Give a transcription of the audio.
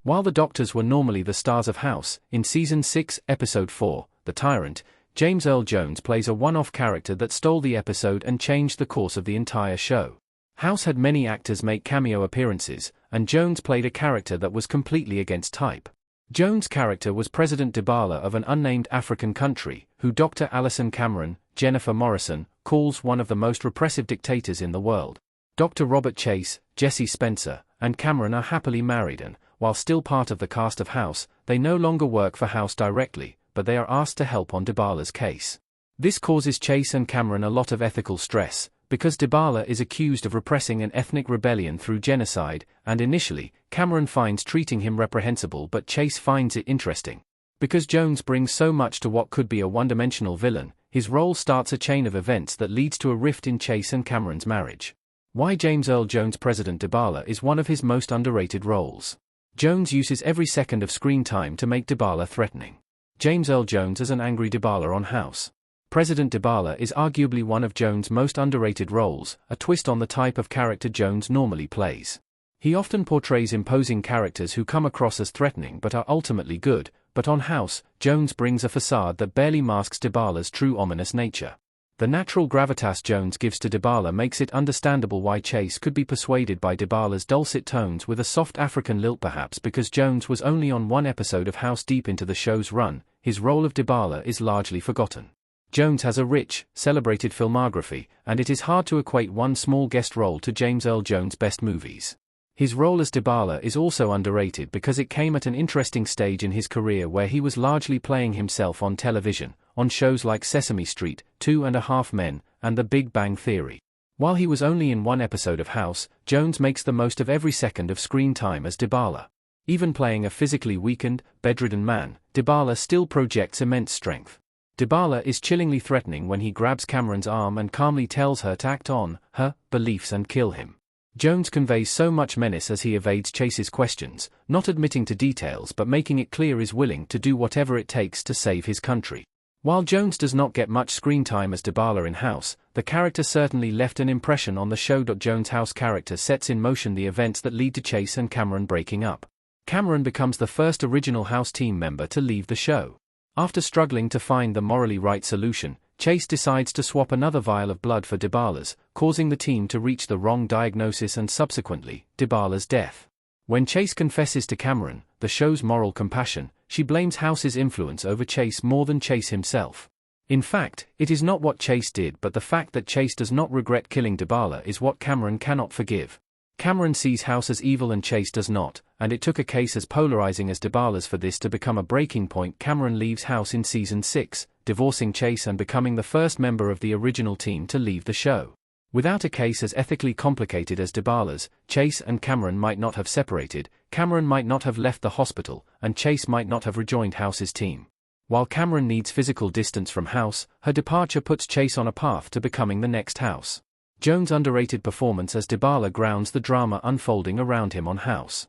While the doctors were normally the stars of House, in Season 6, Episode 4, The Tyrant, James Earl Jones plays a one-off character that stole the episode and changed the course of the entire show. House had many actors make cameo appearances, and Jones played a character that was completely against type. Jones' character was President Dibala of an unnamed African country, who Dr. Alison Cameron, Jennifer Morrison, calls one of the most repressive dictators in the world. Dr. Robert Chase, Jesse Spencer, and Cameron are happily married and, while still part of the cast of House, they no longer work for House directly, but they are asked to help on Dibala's case. This causes Chase and Cameron a lot of ethical stress, because Dibala is accused of repressing an ethnic rebellion through genocide, and initially, Cameron finds treating him reprehensible but Chase finds it interesting. Because Jones brings so much to what could be a one-dimensional villain, his role starts a chain of events that leads to a rift in Chase and Cameron's marriage. Why James Earl Jones' President Dibala is one of his most underrated roles. Jones uses every second of screen time to make Dibala threatening. James Earl Jones as an angry Dibala on House. President Dibala is arguably one of Jones' most underrated roles, a twist on the type of character Jones normally plays. He often portrays imposing characters who come across as threatening but are ultimately good, but on House, Jones brings a facade that barely masks Dibala's true ominous nature. The natural gravitas Jones gives to Dibala makes it understandable why Chase could be persuaded by Dibala's dulcet tones with a soft African lilt, perhaps because Jones was only on one episode of House deep into the show's run. His role of Dibala is largely forgotten. Jones has a rich, celebrated filmography, and it is hard to equate one small guest role to James Earl Jones' best movies. His role as Dibala is also underrated because it came at an interesting stage in his career where he was largely playing himself on television, on shows like Sesame Street, 2.5 Men, and The Big Bang Theory. While he was only in one episode of House, Jones makes the most of every second of screen time as Dibala. Even playing a physically weakened, bedridden man, Dibala still projects immense strength. Dibala is chillingly threatening when he grabs Cameron's arm and calmly tells her to act on her beliefs and kill him. Jones conveys so much menace as he evades Chase's questions, not admitting to details but making it clear he's willing to do whatever it takes to save his country. While Jones does not get much screen time as Dibala in House, the character certainly left an impression on the show. Jones' House character sets in motion the events that lead to Chase and Cameron breaking up. Cameron becomes the first original House team member to leave the show. After struggling to find the morally right solution, Chase decides to swap another vial of blood for Dibala's, causing the team to reach the wrong diagnosis and subsequently, Dibala's death. When Chase confesses to Cameron, the show's moral compassion, she blames House's influence over Chase more than Chase himself. In fact, it is not what Chase did but the fact that Chase does not regret killing Dibala is what Cameron cannot forgive. Cameron sees House as evil and Chase does not, and it took a case as polarizing as Dibala's for this to become a breaking point. Cameron leaves House in Season 6, divorcing Chase and becoming the first member of the original team to leave the show. Without a case as ethically complicated as Dibala's, Chase and Cameron might not have separated, Cameron might not have left the hospital, and Chase might not have rejoined House's team. While Cameron needs physical distance from House, her departure puts Chase on a path to becoming the next House. Jones' underrated performance as Dibala grounds the drama unfolding around him on House.